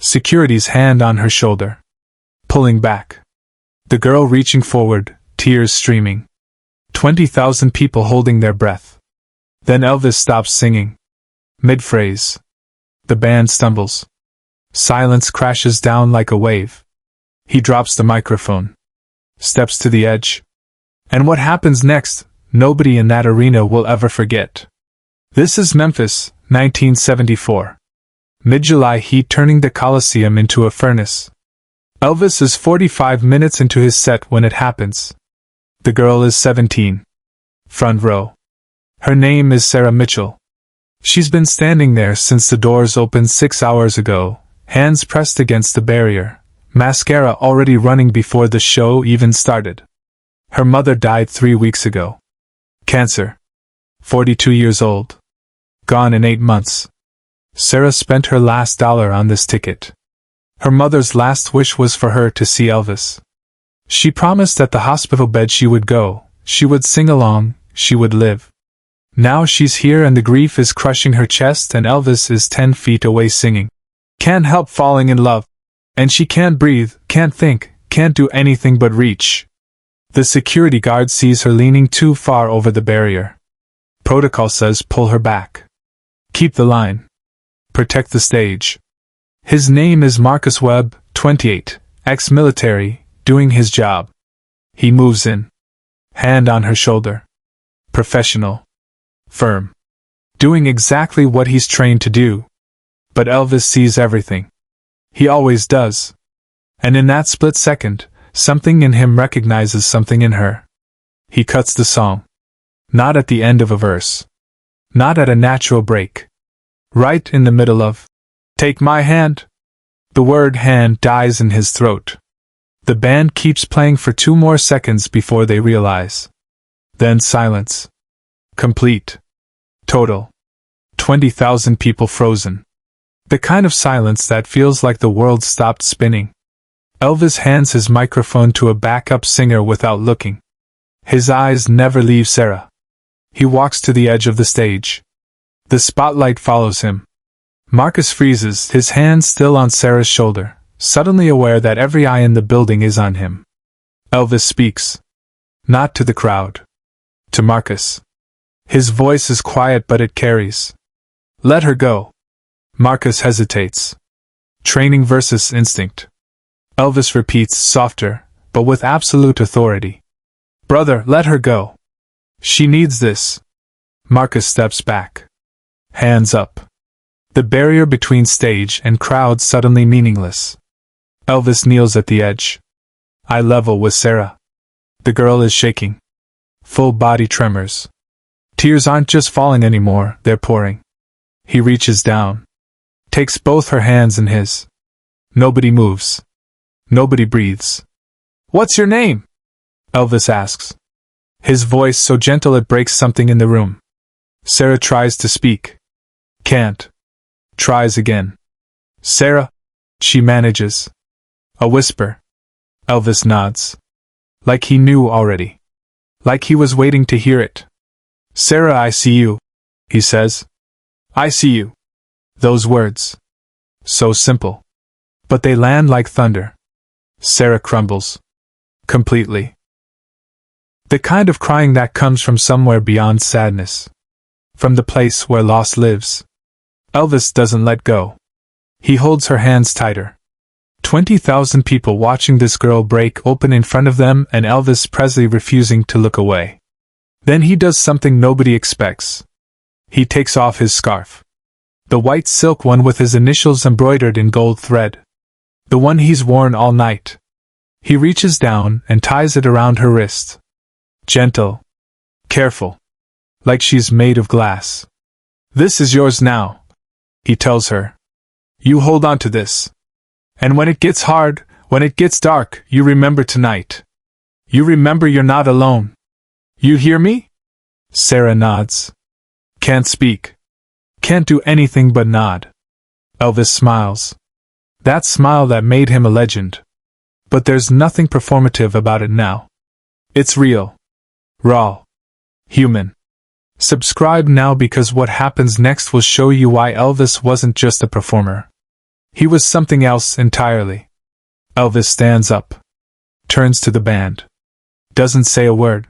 Security's hand on her shoulder. Pulling back. The girl reaching forward, tears streaming. 20,000 people holding their breath. Then Elvis stops singing. Mid-phrase. The band stumbles. Silence crashes down like a wave. He drops the microphone. Steps to the edge. And what happens next, nobody in that arena will ever forget. This is Memphis, 1974. Mid-July heat turning the Coliseum into a furnace. Elvis is 45 minutes into his set when it happens. The girl is 17. Front row. Her name is Sarah Mitchell. She's been standing there since the doors opened 6 hours ago, hands pressed against the barrier, mascara already running before the show even started. Her mother died 3 weeks ago. Cancer. 42 years old. Gone in 8 months. Sarah spent her last dollar on this ticket. Her mother's last wish was for her to see Elvis. She promised at the hospital bed she would go, she would sing along, she would live. Now she's here and the grief is crushing her chest and Elvis is 10 feet away singing. Can't help falling in love. And she can't breathe, can't think, can't do anything but reach. The security guard sees her leaning too far over the barrier. Protocol says pull her back. Keep the line. Protect the stage. His name is Marcus Webb, 28, ex-military, doing his job. He moves in. Hand on her shoulder. Professional. Firm. Doing exactly what he's trained to do. But Elvis sees everything. He always does. And in that split second, something in him recognizes something in her. He cuts the song. Not at the end of a verse. Not at a natural break. Right in the middle of, "Take my hand." The word hand dies in his throat. The band keeps playing for 2 more seconds before they realize. Then silence. Complete. Total. 20,000 people frozen. The kind of silence that feels like the world stopped spinning. Elvis hands his microphone to a backup singer without looking. His eyes never leave Sarah. He walks to the edge of the stage. The spotlight follows him. Marcus freezes, his hand still on Sarah's shoulder, suddenly aware that every eye in the building is on him. Elvis speaks. Not to the crowd. To Marcus. His voice is quiet but it carries. Let her go. Marcus hesitates. Training versus instinct. Elvis repeats, softer, but with absolute authority. Brother, let her go. She needs this. Marcus steps back. Hands up. The barrier between stage and crowd suddenly meaningless. Elvis kneels at the edge. Eye level with Sarah. The girl is shaking. Full body tremors. Tears aren't just falling anymore, they're pouring. He reaches down. Takes both her hands in his. Nobody moves. Nobody breathes. What's your name? Elvis asks. His voice so gentle it breaks something in the room. Sarah tries to speak. Can't. Tries again. Sarah, she manages. A whisper. Elvis nods. Like he knew already. Like he was waiting to hear it. Sarah, I see you, he says. I see you. Those words. So simple. But they land like thunder. Sarah crumbles. Completely. The kind of crying that comes from somewhere beyond sadness. From the place where loss lives. Elvis doesn't let go. He holds her hands tighter. 20,000 people watching this girl break open in front of them and Elvis Presley refusing to look away. Then he does something nobody expects. He takes off his scarf. The white silk one with his initials embroidered in gold thread. The one he's worn all night. He reaches down and ties it around her wrist. Gentle. Careful. Like she's made of glass. This is yours now, he tells her. You hold on to this. And when it gets hard, when it gets dark, you remember tonight. You remember you're not alone. You hear me? Sarah nods. Can't speak. Can't do anything but nod. Elvis smiles. That smile that made him a legend. But there's nothing performative about it now. It's real. Raw. Human. Subscribe now because what happens next will show you why Elvis wasn't just a performer. He was something else entirely. Elvis stands up, turns to the band. Doesn't say a word.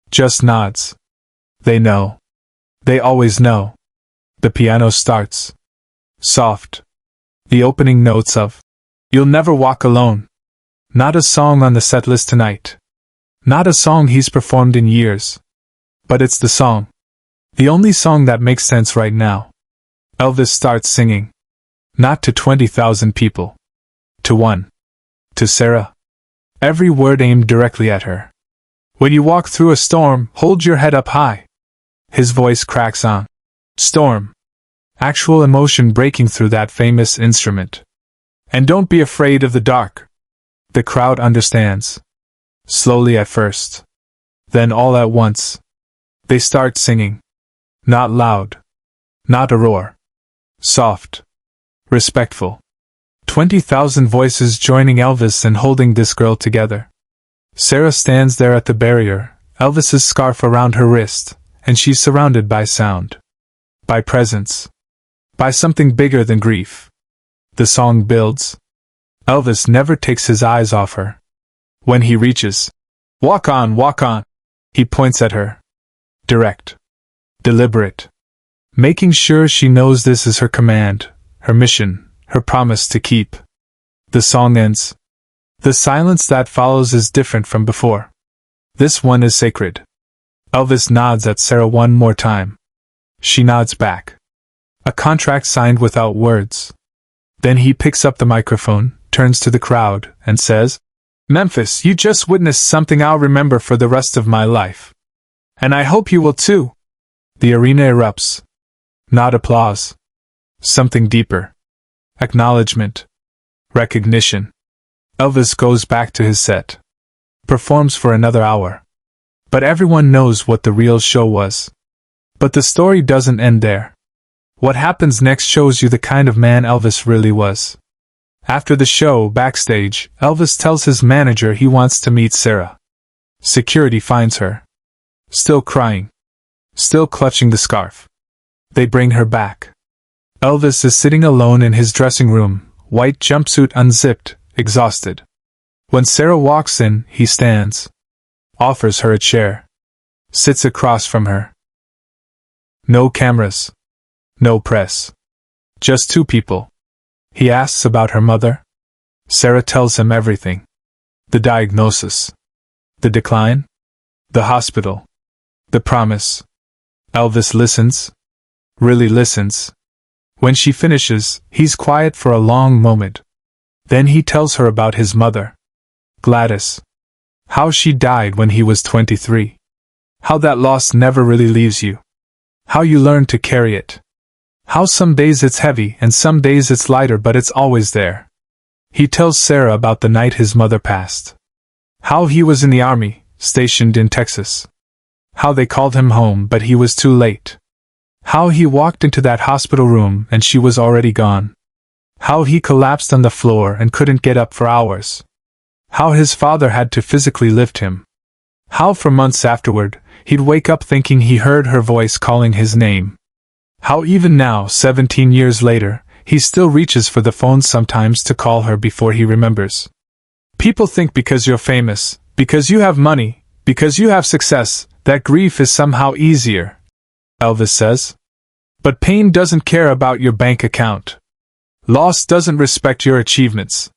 Just nods. They know. They always know. The piano starts. Soft. The opening notes of You'll Never Walk Alone. Not a song on the set list tonight. Not a song he's performed in years. But it's the song. The only song that makes sense right now. Elvis starts singing. Not to 20,000 people. To one. To Sarah. Every word aimed directly at her. When you walk through a storm, hold your head up high. His voice cracks on. Storm. Actual emotion breaking through that famous instrument. And don't be afraid of the dark. The crowd understands. Slowly at first. Then all at once. They start singing. Not loud. Not a roar. Soft. Respectful. 20,000 voices joining Elvis and holding this girl together. Sarah stands there at the barrier, Elvis's scarf around her wrist, and she's surrounded by sound. By presence. By something bigger than grief. The song builds. Elvis never takes his eyes off her. When he reaches, walk on, he points at her. Direct. Deliberate. Making sure she knows this is her command, her mission, her promise to keep. The song ends. The silence that follows is different from before. This one is sacred. Elvis nods at Sarah one more time. She nods back. A contract signed without words. Then he picks up the microphone, turns to the crowd, and says, Memphis, you just witnessed something I'll remember for the rest of my life. And I hope you will too. The arena erupts. Not applause. Something deeper. Acknowledgement. Recognition. Elvis goes back to his set. Performs for another hour. But everyone knows what the real show was. But the story doesn't end there. What happens next shows you the kind of man Elvis really was. After the show, backstage, Elvis tells his manager he wants to meet Sarah. Security finds her. Still crying. Still clutching the scarf. They bring her back. Elvis is sitting alone in his dressing room, white jumpsuit unzipped, exhausted. When Sarah walks in, he stands. Offers her a chair. Sits across from her. No cameras. No press. Just two people. He asks about her mother. Sarah tells him everything. The diagnosis. The decline. The hospital. The promise. Elvis listens. Really listens. When she finishes, he's quiet for a long moment. Then he tells her about his mother. Gladys. How she died when he was 23. How that loss never really leaves you. How you learn to carry it. How some days it's heavy and some days it's lighter, but it's always there. He tells Sarah about the night his mother passed. How he was in the army, stationed in Texas. How they called him home but he was too late. How he walked into that hospital room and she was already gone. How he collapsed on the floor and couldn't get up for hours. How his father had to physically lift him. How for months afterward, he'd wake up thinking he heard her voice calling his name. How even now, 17 years later, he still reaches for the phone sometimes to call her before he remembers. People think because you're famous, because you have money, because you have success, that grief is somehow easier, Elvis says. But pain doesn't care about your bank account. Loss doesn't respect your achievements.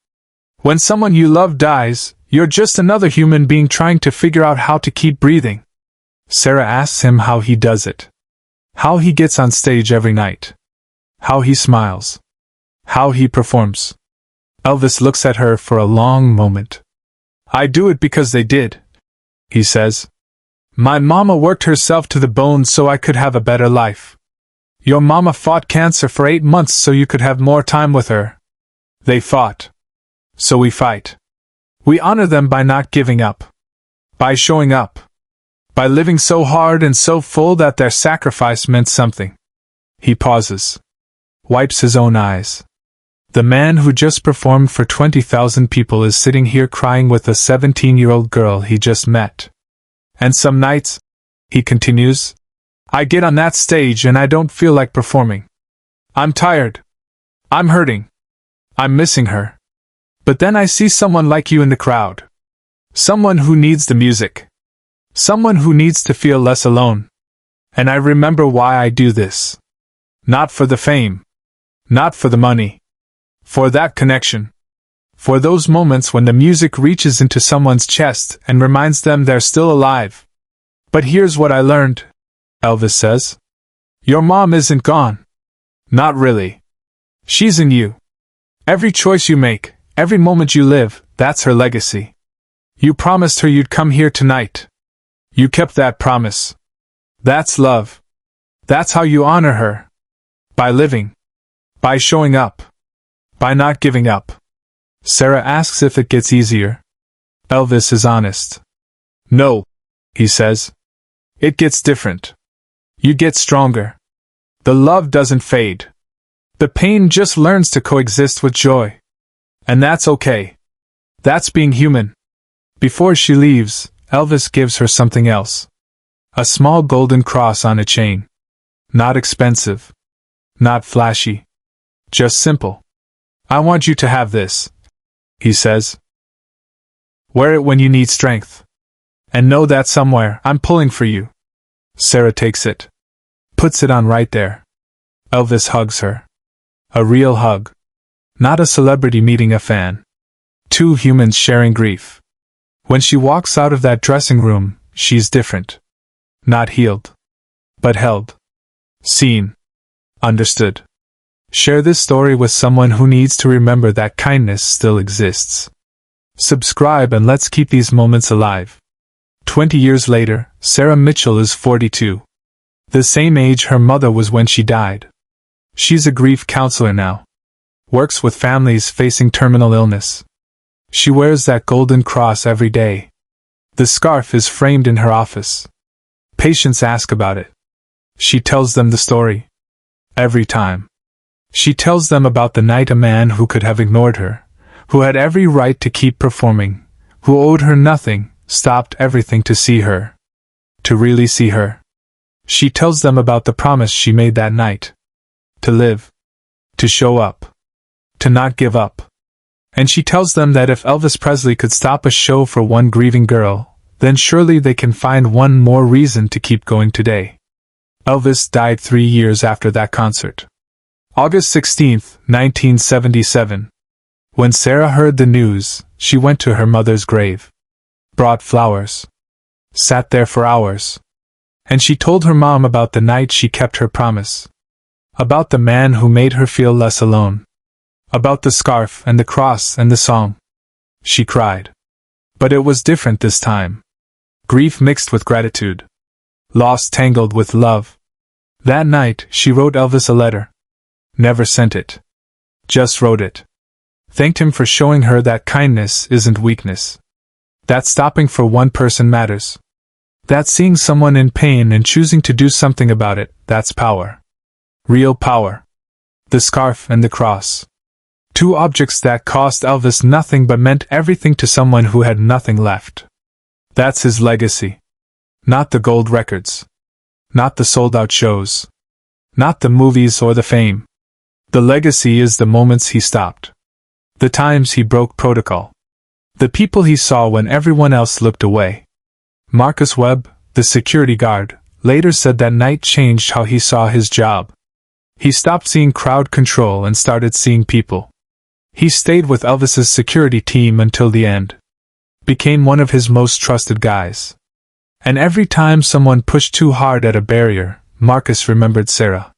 When someone you love dies, you're just another human being trying to figure out how to keep breathing. Sarah asks him how he does it. How he gets on stage every night. How he smiles. How he performs. Elvis looks at her for a long moment. I do it because they did, he says. My mama worked herself to the bone so I could have a better life. Your mama fought cancer for 8 months so you could have more time with her. They fought. So we fight. We honor them by not giving up. By showing up. By living so hard and so full that their sacrifice meant something. He pauses. Wipes his own eyes. The man who just performed for 20,000 people is sitting here crying with a 17-year-old girl he just met. And some nights, he continues, I get on that stage and I don't feel like performing. I'm tired. I'm hurting. I'm missing her. But then I see someone like you in the crowd. Someone who needs the music. Someone who needs to feel less alone. And I remember why I do this. Not for the fame. Not for the money. For that connection. For those moments when the music reaches into someone's chest and reminds them they're still alive. But here's what I learned, Elvis says. Your mom isn't gone. Not really. She's in you. Every choice you make, every moment you live, that's her legacy. You promised her you'd come here tonight. You kept that promise. That's love. That's how you honor her. By living. By showing up. By not giving up. Sarah asks if it gets easier. Elvis is honest. No, he says. It gets different. You get stronger. The love doesn't fade. The pain just learns to coexist with joy. And that's okay. That's being human. Before she leaves, Elvis gives her something else. A small golden cross on a chain. Not expensive. Not flashy. Just simple. I want you to have this, he says. Wear it when you need strength. And know that somewhere I'm pulling for you. Sarah takes it. Puts it on right there. Elvis hugs her. A real hug. Not a celebrity meeting a fan. Two humans sharing grief. When she walks out of that dressing room, she's different. Not healed. But held. Seen. Understood. Share this story with someone who needs to remember that kindness still exists. Subscribe and let's keep these moments alive. 20 years later, Sarah Mitchell is 42. The same age her mother was when she died. She's a grief counselor now. Works with families facing terminal illness. She wears that golden cross every day. The scarf is framed in her office. Patients ask about it. She tells them the story. Every time. She tells them about the night a man who could have ignored her, who had every right to keep performing, who owed her nothing, stopped everything to see her. To really see her. She tells them about the promise she made that night. To live. To show up. To not give up. And she tells them that if Elvis Presley could stop a show for one grieving girl, then surely they can find one more reason to keep going today. Elvis died 3 years after that concert. August 16, 1977. When Sarah heard the news, she went to her mother's grave. Brought flowers. Sat there for hours. And she told her mom about the night she kept her promise. About the man who made her feel less alone. About the scarf and the cross and the song. She cried. But it was different this time. Grief mixed with gratitude. Loss tangled with love. That night, she wrote Elvis a letter. Never sent it. Just wrote it. Thanked him for showing her that kindness isn't weakness. That stopping for one person matters. That seeing someone in pain and choosing to do something about it, that's power. Real power. The scarf and the cross. Two objects that cost Elvis nothing but meant everything to someone who had nothing left. That's his legacy. Not the gold records. Not the sold-out shows. Not the movies or the fame. The legacy is the moments he stopped. The times he broke protocol. The people he saw when everyone else looked away. Marcus Webb, the security guard, later said that night changed how he saw his job. He stopped seeing crowd control and started seeing people. He stayed with Elvis's security team until the end. Became one of his most trusted guys. And every time someone pushed too hard at a barrier, Marcus remembered Sarah.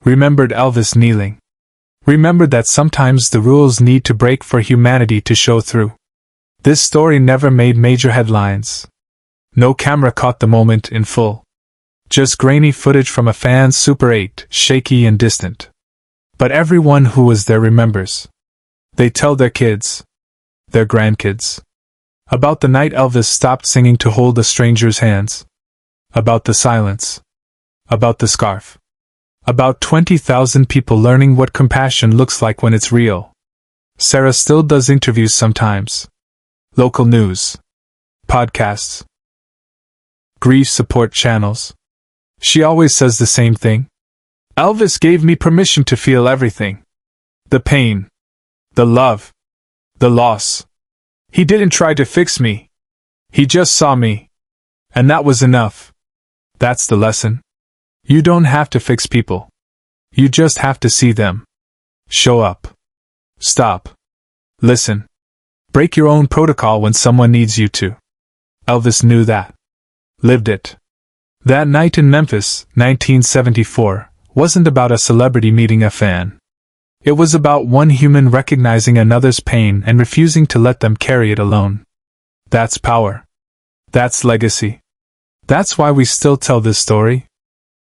Remembered Elvis kneeling. Remembered that sometimes the rules need to break for humanity to show through. This story never made major headlines. No camera caught the moment in full. Just grainy footage from a fan's Super 8, shaky and distant. But everyone who was there remembers. They tell their kids. Their grandkids. About the night Elvis stopped singing to hold a stranger's hands. About the silence. About the scarf. About 20,000 people learning what compassion looks like when it's real. Sarah still does interviews sometimes. Local news. Podcasts. Grief support channels. She always says the same thing. Elvis gave me permission to feel everything. The pain. The love. The loss. He didn't try to fix me. He just saw me. And that was enough. That's the lesson. You don't have to fix people. You just have to see them. Show up. Stop. Listen. Break your own protocol when someone needs you to. Elvis knew that. Lived it. That night in Memphis, 1974, wasn't about a celebrity meeting a fan. It was about one human recognizing another's pain and refusing to let them carry it alone. That's power. That's legacy. That's why we still tell this story.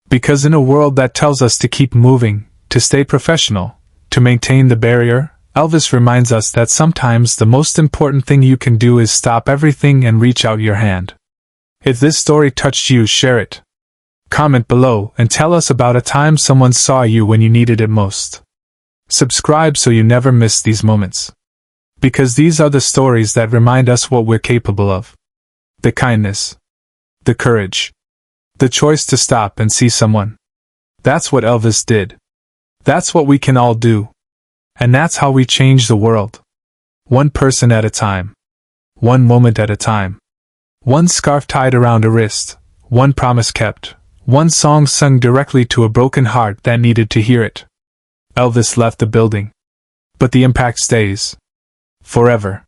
Because in a world that tells us to keep moving, to stay professional, to maintain the barrier, Elvis reminds us that sometimes the most important thing you can do is stop everything and reach out your hand. If this story touched you, share it. Comment below and tell us about a time someone saw you when you needed it most. Subscribe so you never miss these moments. Because these are the stories that remind us what we're capable of. The kindness. The courage. The choice to stop and see someone. That's what Elvis did. That's what we can all do. And that's how we change the world. One person at a time. One moment at a time. One scarf tied around a wrist. One promise kept. One song sung directly to a broken heart that needed to hear it. Elvis left the building. But the impact stays. Forever.